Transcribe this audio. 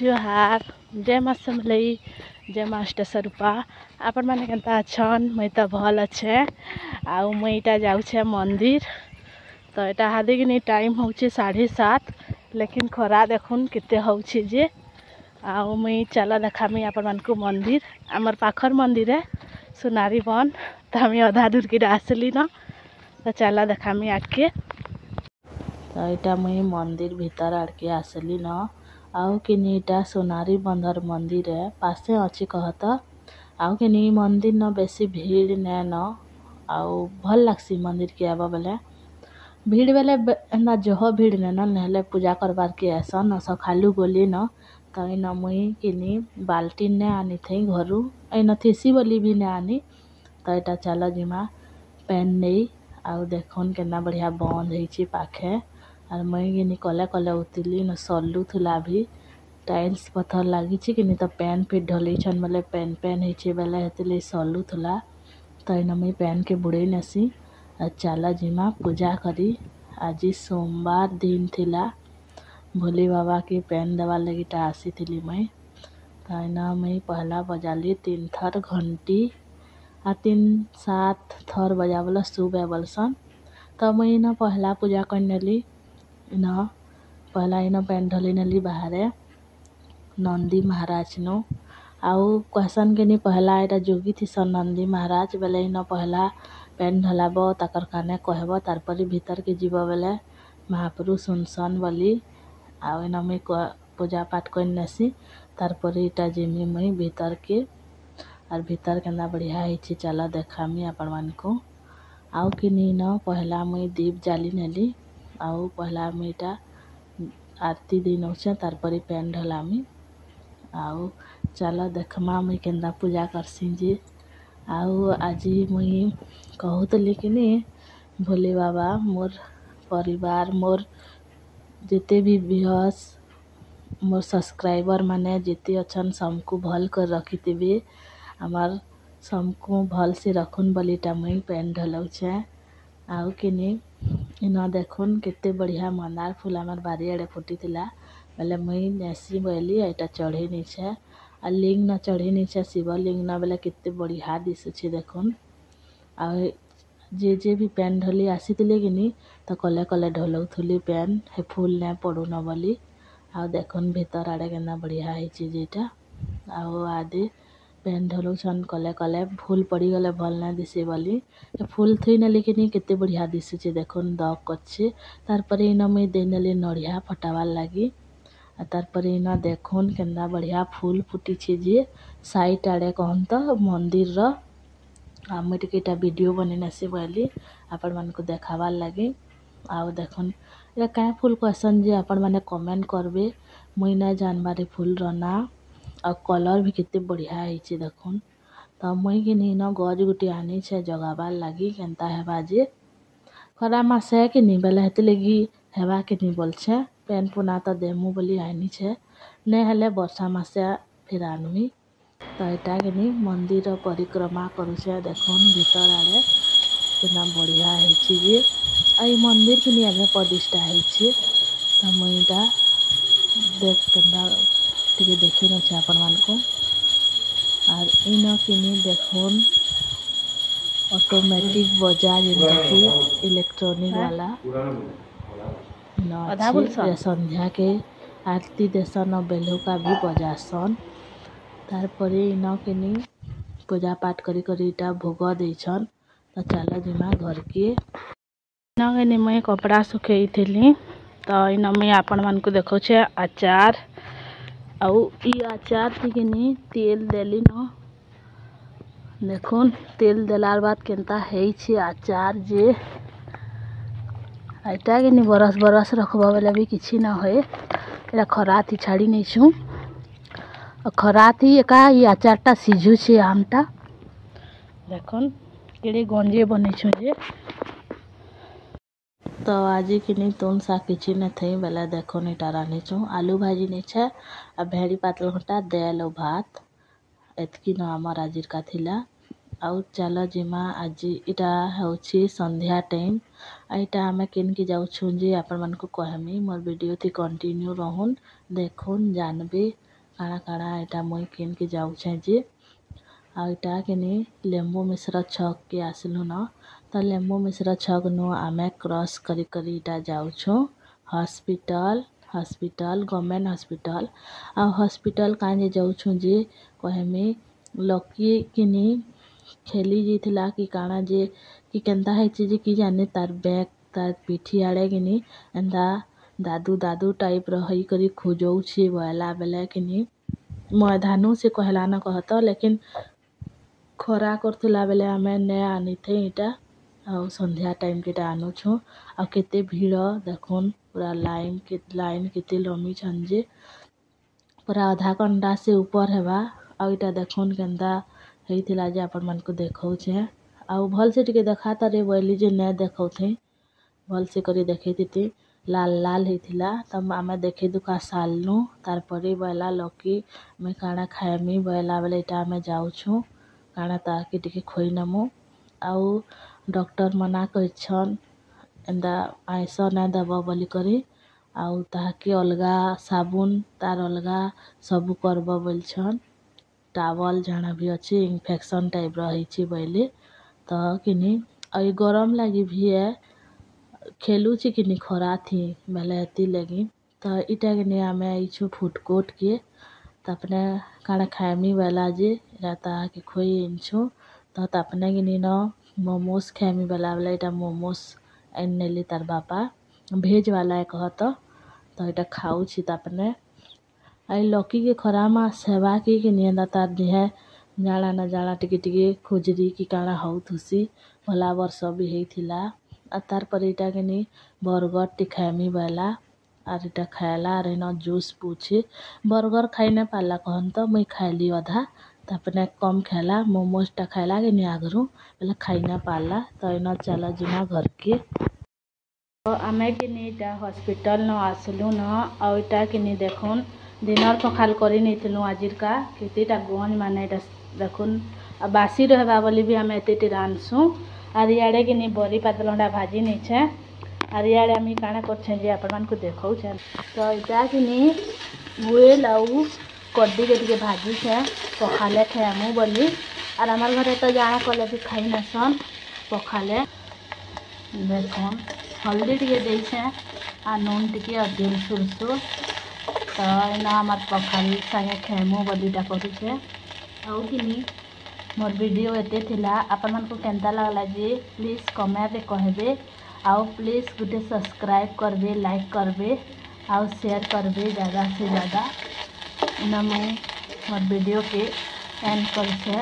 जोहार जय माँ समलई जय माँ अष्टस्वरूपा आपण मैंने केन्ता अच्छन मुई तो भल अच्छे आउ मुई इटा जाऊे मंदिर तो यहाँ हादी कि टाइम हूँ 7:30 लेकिन खरा देखुन केते होउछि जे आउ मुई चला देखामी आपण मानकु मंदिर आमर पाखर मंदिर है सोनारी बन तो हमें अधा दूर की आसली न तो चला देखामी आके तो यहाँ मुई मंदिर भीतर आड़के आसली न आउ किनीटा सोनारी बंधर मंदिर है पासे अच्छी कहत आउ किनी मंदिर न बेसी भीड़ ने न आउ भल लगसी मंदिर के आवा बेले भीड़ बेले एना जह भीड़ ने न नहले पूजा करबार के ऐसा सखालू गोली न तो इन मुई किनी बाल्टी ने आनी थी घरू इन थीसी बोली भी ने आनी तो यहाँ चल जिमा पेन नहीं आउ देखन केना बढ़िया बंद होइछि पाखे और मुई किनी कले कले उतली न सल्लू थुला भी टाइल्स पत्थर लगी कि तो पेन फिर ढलई छन बेले पेन पेन होइछि बेले हेतिले सल्लू थुला तो इन मुई पेन के बुड़े नसी चला जिमा पूजा करी आज सोमवार दिन थिला भोले बाबा के पेन देवा लगी आसी थी मुई तो इन मुई पहला बजाली 3 थर घंटी आ 3-7 थर बजावल सुबह बलसन तो मुई इन पहला पूजा कर नेली इन पहला इन पेन ढली नेली बाहर नंदी महाराज नो आउ कहसन के पहला एटा जोगी थी सन नंदी महाराज बेले इन पहला पेन ढलाब ताकर काने कहब तारपरी भीतर के जीव बेले महाप्रभु सुनसन बोली आउ इन मुई पूजा पाठ कर नेसी तारपरी इटा जिमी मुई भीतर के और भीतर केना बढ़िया होइछि चला देखामी आपण मानकु आउ किनी न पहला मुई दीप जाली नेली आउ पहला मुई इटा आरती दिन होछे तारपरी पेन ढलामी आउ चला देखमा मुई केन्दा पूजा करसी जे आउ आज मुई कहूतली कि भोले बाबा मोर परिवार मोर जिते भी व्यूअर्स मोर सब्सक्राइबर माने जिते अच्छन सबको भल कर रखिथिबे हमार सबको भल से रखुन बोलीटा मुई पेन ढलौछे आउ किनी इन देखुन केते बढ़िया मंदार फूल हमार बारी आड़े फुटी थिला बेले मुई नेसी बोली एटा चढ़े नीचे आ लिंग न चढ़े नीचे शिवलिंग न बेले केते बढ़िया दिसुछि देखुन आ जे भी पेन ढली आसीथिले किनी तो कले कले ढलौथुली पेन हे फूल ने पड़ू न बोली आ देखुन भीतर आड़े केना बढ़िया होइछि जेटा आउ आदि पेन ढलौछन कले कले फूल पड़ी गले भल न दिसे बोली फूल थुई नेली किनी केते बढ़िया दिसुछि देखुन दग करछि तारपरे इन मुई दे नेली नड़िया फटावार लागी तारपरे इन देखुन केना बढ़िया फूल फुटी जे साइड आड़े कहन तो मंदिर रो आ मुई टिकेटा वीडियो बने नसी बोली आपण मानकु देखावार लागी आउ देखुन एटा काय फूल कहसन जे आपण माने कमेंट करबे मुई ना जानबारे फूल रो ना आ कलर भी केते बढ़िया होइछि देखुन तो मुई किनी न गज गुटी आनी छे जगाबार लागी केनता हेबा जे खरा मासे किनी बेले हेते लगी हेबा किनी बोलछे पेन पुना तो देमु बोली आनी छे ने हेले वर्षा मासे फिर आनमी तो एटा किनी मंदिर परिक्रमा करूछे देखुन भीतर आड़े केना बढ़िया होइछि जे आई मंदिर किनी एबे प्रतिष्ठा होइछि तो मुई इटा देख केना टिके देखि नछे आपण मानको और इन किनी देखुन ऑटोमेटिक बजा जेंटा कि इलेक्ट्रॉनिक वाला न संध्या के आरती देसन बेलुका भी बजासन तारपरे इन किनी पूजा पाठ करी करी इटा भोग देछन तो चला जिमा घर के इन किनी मुई कपड़ा सुखेई थिली तो इन मुई आपण मानकु देखौछे अचार आउ ई अचार थी किनी तेल देली न देखुन तेल देलार बाद केनता हेइछि अचार जे एटा किनी बरस बरस रखबा बेले भी किछि न होए एटा खरा थी छाड़ी नै छु खरा थी एका ई अचारटा सिझुछि आमटा देखुन केड़े गंजे बनै छु जे तो आज किनी तुम सा किछि न थई बेले देखुन इटा रानी छु आलू भाजी नै छे आ भेड़ी पातल घंटा देल भात एतकी न हमर आजिर का थिला आउ चल जिमा आज इटा होछि संध्या टाइम आइटा हमें किन की जाउ छु जे आपण मन को कहमी मोर वीडियो थी कंटिन्यू रहून देखुन जानबे काଣା काଣା एटा मुई किन के जाऊछे जे आइटा किनी लेंबू मिश्र छक के आसलु न तो लेंबू मिश्र छक नु आमे क्रॉस करी करी इटा जाऊछु हॉस्पिटल गवर्नमेंट हॉस्पिटल आ हॉस्पिटल काजे जाऊछु जे कहमी लकी किनी खेली जीथिला कि काଣା जे कि केनता है जे कि जाने तार बैक तार पिठी आड़े किनी एंदा दादू टाइप रही करी खोजौछि बोला बेले किनी मैदानू से कहला न कहत लेकिन खरा करथुला बेले आमे ने आनी थे इटा आ संध्या टाइम के आनुछु आ केते भीड़ देखुन पूरा लाइन केते लमी छंजे पूरा आधा घंटा से ऊपर हेबा आ इटा देखुन केनता हेइथिला जे अपन मन को देखौछे आ भल से टिके देखा तारे बोली जे ने देखौथे भल से करी देखैती लाल हेइथिला तब आमे देखै दुका सालनु तार परे बोला लकी मैं काଣା खाएमी बोला बेले इटा आमे जाऊछु काଣା ताके टिके खोई नमु आउ डॉक्टर मना करिछन एंदा आइस ना दब बोली करी आउ ताके अलगा साबुन तार अलगा सब करब बोलछन टावल जाना भी अच्छी इन्फेक्शन टाइप रही बोले तो किनी आई गरम लगी भी है खेलुची किनी खरा थी बेले एती लगी तो इटा किनी आमे आइछु फूडकोर्ट के तपने काଣା खाएमी बेला जे राता के खोई इनछु तो तपने किनी न मोमोस खाएमी बेला बेला इटा मोमोस एनेली तार बापा भेज वाला है कहत तो इटा खाऊछि तपने आई लकी के खरा मा सेवा की नियंदा तार दिहे जाड़ा न जाड़ा टिके टिके खोजरी की काଣା हउथुसी भला वर्ष भी हेइथिला आ तार पर इटा किनी बर्गर टी खाएमी बेला आर इटा खाएला आर न जूस पूछे बर्गर खाई न पाला कहन तो मुई खाइली अधा तपने कम खाला मोमोस टा खाइला किनी आगरू बेला खाई न पाला तो न चला जिना घर के तो आमे किनी इटा हॉस्पिटल न आसलु न आ इटा किनी देखुन डिनर पखाल करी नहीं आजिर का केतेटा गंज माने देखुन बासी रहबा बोली भी आम एते रांधसु आर इे कि बरी पातलंडा भाजी नहीं छे आर इे आम काଣା करछे जे आपण मान को देखौछे तो इटा कि बुएल आउ कड्डी के टिके भाजी छे पखाले खाएमु बोली आर हमार घरे तो जाना कले भी खाई नसन पखाले देखुन हल्दी टिके देइछे आ नून टिके और दिल सुरसुर तो ना हमार पखाल संगे खेमु बोलीटा करुछे आउ किनी मोर वीडियो एते थिला आपन मन को केनता लागला जे प्लीज कमेंट रे कहबे आउ प्लीज गुटे सब्सक्राइब करबे लाइक करबे आउ शेयर करबे ज़्यादा से ज़्यादा ना मोर वीडियो के एंड करछे।